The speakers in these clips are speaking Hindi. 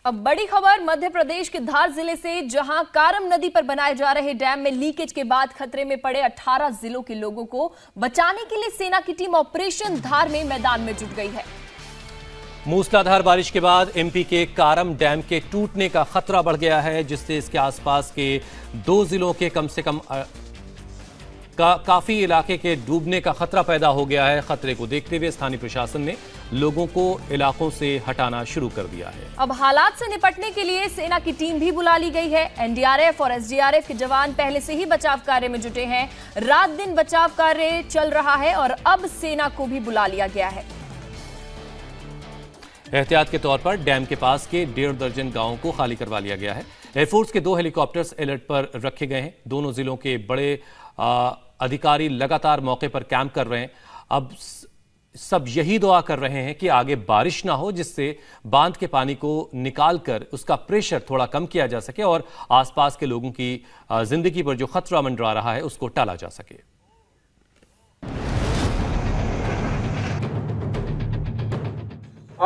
अब बड़ी खबर मध्य प्रदेश के धार जिले से, जहां कारम नदी पर बनाए जा रहे डैम में लीकेज के बाद खतरे में पड़े 18 जिलों के लोगों को बचाने के लिए सेना की टीम ऑपरेशन धार में मैदान में जुट गई है। मूसलाधार बारिश के बाद एमपी के कारम डैम के टूटने का खतरा बढ़ गया है, जिससे इसके आसपास के 2 जिलों के कम से कम काफी इलाके के डूबने का खतरा पैदा हो गया है। खतरे को देखते हुए स्थानीय प्रशासन ने लोगों को इलाकों से हटाना शुरू कर दिया है। अब हालात से निपटने के लिए सेना की टीम भी बुला ली गई है। एनडीआरएफ और एसडीआरएफ के जवान पहले से ही बचाव कार्य में जुटे हैं। रात दिन बचाव कार्य चल रहा है और अब सेना को भी बुला लिया गया है। एहतियात के तौर पर डैम के पास के 1.5 दर्जन गांवों को खाली करवा लिया गया है। एयरफोर्स के 2 हेलीकॉप्टर्स अलर्ट पर रखे गए हैं। दोनों जिलों के बड़े अधिकारी लगातार मौके पर कैंप कर रहे हैं। अब सब यही दुआ कर रहे हैं कि आगे बारिश ना हो, जिससे बांध के पानी को निकालकर उसका प्रेशर थोड़ा कम किया जा सके और आसपास के लोगों की जिंदगी पर जो खतरा मंडरा रहा है उसको टाला जा सके।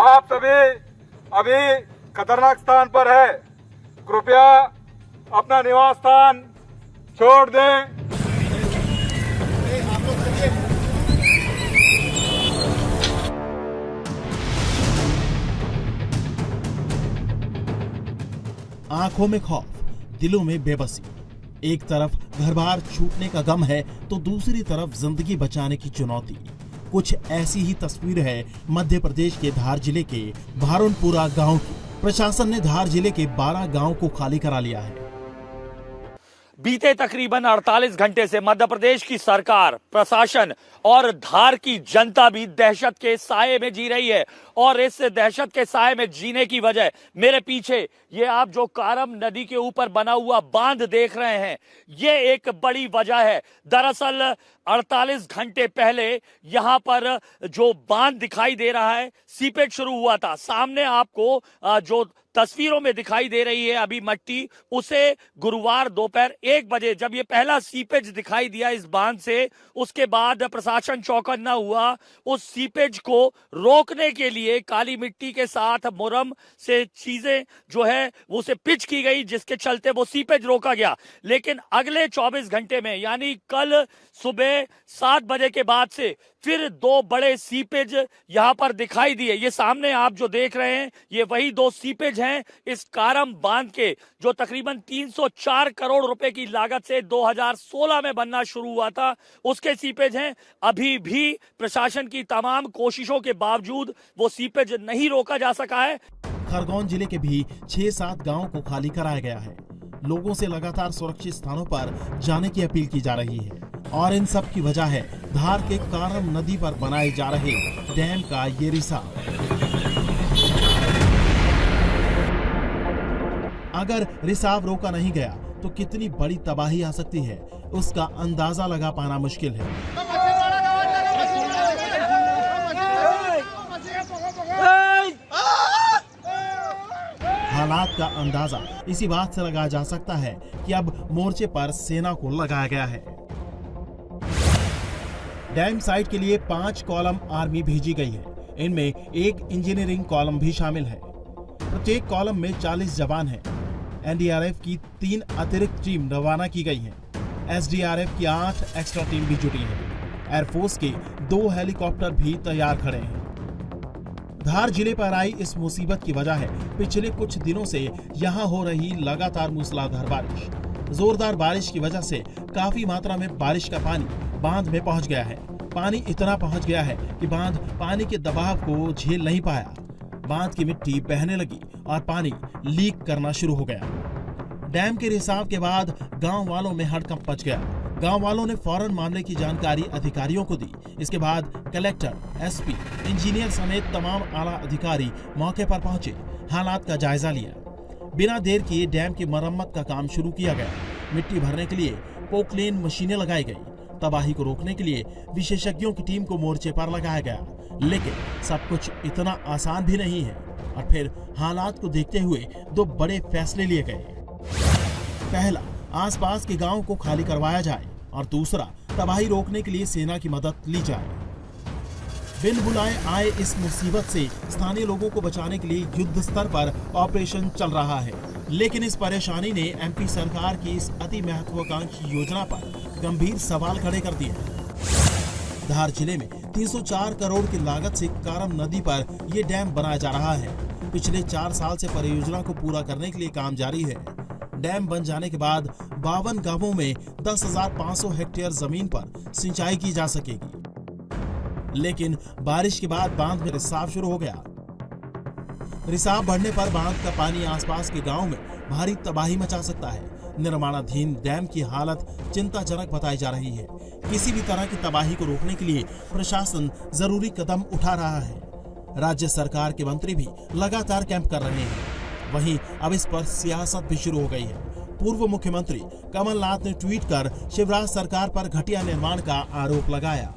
आप सभी अभी खतरनाक स्थान पर है, कृपया अपना निवास स्थान छोड़ दें। आंखों में खौफ, दिलों में बेबसी। एक तरफ घर बार छूटने का गम है तो दूसरी तरफ जिंदगी बचाने की चुनौती। कुछ ऐसी ही तस्वीर है मध्य प्रदेश के धार जिले के भारनपुरा गांव की। प्रशासन ने धार जिले के 12 गांव को खाली करा लिया है। बीते तकरीबन 48 घंटे से मध्य प्रदेश की सरकार, प्रशासन और धार की जनता भी दहशत के साए में जी रही है। और इस दहशत के साए में जीने की वजह मेरे पीछे ये आप जो कारम नदी के ऊपर बना हुआ बांध देख रहे हैं, ये एक बड़ी वजह है। दरअसल 48 घंटे पहले यहां पर जो बांध दिखाई दे रहा है, सीपेज शुरू हुआ था। सामने आपको जो तस्वीरों में दिखाई दे रही है अभी मट्टी, उसे गुरुवार दोपहर 1 बजे जब ये पहला सीपेज दिखाई दिया इस बांध से, उसके बाद प्रशासन चौकन्ना हुआ। उस सीपेज को रोकने के लिए काली मिट्टी के साथ मुरम से चीजें जो है उसे पिच की गई, जिसके चलते वो सीपेज रोका गया। लेकिन अगले 24 घंटे में यानी कल सुबह 7 बजे के बाद से फिर 2 बड़े सीपेज यहां पर दिखाई दिए। ये सामने आप जो देख रहे हैं ये वही 2 सीपेज हैं इस कारम बांध के, जो तकरीबन 304 करोड़ रुपए की लागत से 2016 में बनना शुरू हुआ था, उसके सीपेज हैं। अभी भी प्रशासन की तमाम कोशिशों के बावजूद वो सीपेज नहीं रोका जा सका है। खरगोन जिले के भी 6-7 गांवों को खाली कराया गया है। लोगों से लगातार सुरक्षित स्थानों पर जाने की अपील की जा रही है और इन सब की वजह है धार के कारम नदी पर बनाए जा रहे डैम का ये रिसाव। अगर रिसाव रोका नहीं गया तो कितनी बड़ी तबाही आ सकती है, उसका अंदाजा लगा पाना मुश्किल है। हालात का अंदाजा इसी बात से लगाया जा सकता है कि अब मोर्चे पर सेना को लगाया गया है। डैम साइट के लिए 5 कॉलम आर्मी भेजी गई है। इनमें एक इंजीनियरिंग कॉलम भी शामिल है। प्रत्येक कॉलम में 40 जवान हैं। एनडीआरएफ की 3 अतिरिक्त टीम रवाना की गई हैं। एसडीआरएफ की 8 एक्स्ट्रा टीम भी जुटी है। एयरफोर्स के 2 हेलीकॉप्टर भी तैयार खड़े हैं। धार जिले पर आई इस मुसीबत की वजह है पिछले कुछ दिनों से यहाँ हो रही लगातार मूसलाधार बारिश। जोरदार बारिश की वजह से काफी मात्रा में बारिश का पानी बांध में पहुंच गया है। पानी इतना पहुंच गया है कि बांध पानी के दबाव को झेल नहीं पाया। बांध की मिट्टी बहने लगी और पानी लीक करना शुरू हो गया। डैम के रिसाव के बाद गांव वालों में हड़कंप मच गया। गांव वालों ने फौरन मामले की जानकारी अधिकारियों को दी। इसके बाद कलेक्टर, एसपी, इंजीनियर समेत तमाम आला अधिकारी मौके पर पहुंचे, हालात का जायजा लिया। बिना देर किए डैम की मरम्मत का काम शुरू किया गया। मिट्टी भरने के लिए पोकलेन मशीनें लगाई गई। तबाही को रोकने के लिए विशेषज्ञों की टीम को मोर्चे पर लगाया गया। लेकिन सब कुछ इतना आसान भी नहीं है और फिर हालात को देखते हुए 2 बड़े फैसले लिए गए। पहला, आसपास के गांव को खाली करवाया जाए और दूसरा, तबाही रोकने के लिए सेना की मदद ली जाए। बिन बुलाए आए इस मुसीबत से स्थानीय लोगों को बचाने के लिए युद्ध स्तर पर ऑपरेशन चल रहा है, लेकिन इस परेशानी ने एमपी सरकार की इस अति महत्वाकांक्षी योजना पर गंभीर सवाल खड़े कर दिए। धार जिले में 304 करोड़ की लागत से कारम नदी पर ये डैम बनाया जा रहा है। पिछले 4 साल से परियोजना को पूरा करने के लिए काम जारी है। डैम बन जाने के बाद 52 गांवों में 10,500 हेक्टेयर जमीन पर सिंचाई की जा सकेगी, लेकिन बारिश के बाद बांध में रिसाव शुरू हो गया। रिसाव बढ़ने पर बांध का पानी आसपास के गांव में भारी तबाही मचा सकता है। निर्माणाधीन डैम की हालत चिंताजनक बताई जा रही है। किसी भी तरह की तबाही को रोकने के लिए प्रशासन जरूरी कदम उठा रहा है। राज्य सरकार के मंत्री भी लगातार कैंप कर रहे हैं। वहीं अब इस पर सियासत भी शुरू हो गई है। पूर्व मुख्यमंत्री कमलनाथ ने ट्वीट कर शिवराज सरकार पर घटिया निर्माण का आरोप लगाया।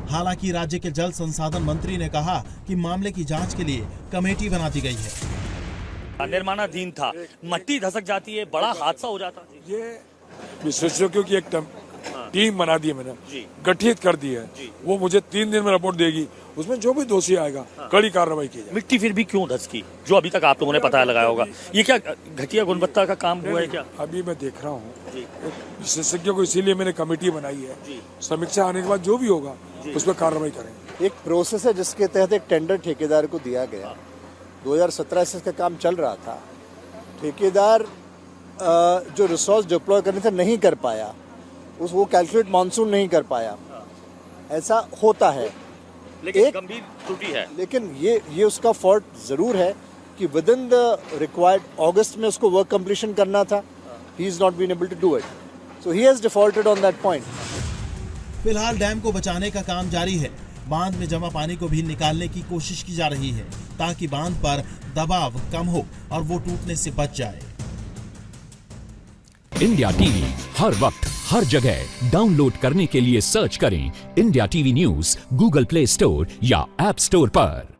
हालांकि राज्य के जल संसाधन मंत्री ने कहा कि मामले की जांच के लिए कमेटी बना दी गई है। निर्माणाधीन था, मट्टी धसक जाती है, बड़ा हादसा हो जाता है। ये विशेषज्ञों की एक टीम बना दी है, मैंने गठित कर दी है। वो मुझे 3 दिन में रिपोर्ट देगी, उसमें जो भी दोषी आएगा कड़ी कार्रवाई की जाएगी। मिट्टी फिर भी क्यों धसकी, जो अभी तक आप लोगों ने पता लगाया होगा? ये क्या घटिया गुणवत्ता का काम हुआ है क्या? अभी मैं देख रहा हूँ, विशेषज्ञों को इसीलिए मैंने कमेटी बनाई है। समीक्षा आने के बाद जो भी होगा उस पर कार्रवाई करेंगे। एक प्रोसेस है जिसके तहत एक टेंडर ठेकेदार को दिया गया। 2017 से इसका काम चल रहा था। ठेकेदार जो रिसोर्स डिप्लॉय करने थे नहीं कर पाया, वो कैलकुलेट मानसून नहीं कर पाया। ऐसा होता है, लेकिन गंभीर त्रुटि है। लेकिन ये उसका फॉल्ट जरूर है कि विद इन द रिक्वायर्ड अगस्त में उसको वर्क कंप्लीशन करना था। He is not been able to do it, so he has defaulted on that point. फिलहाल डैम को बचाने का काम जारी है। बांध में जमा पानी को भी निकालने की कोशिश की जा रही है ताकि बांध पर दबाव कम हो और वो टूटने से बच जाए। इंडिया टीवी हर वक्त हर जगह डाउनलोड करने के लिए सर्च करें India TV news Google play store या ऐप स्टोर पर।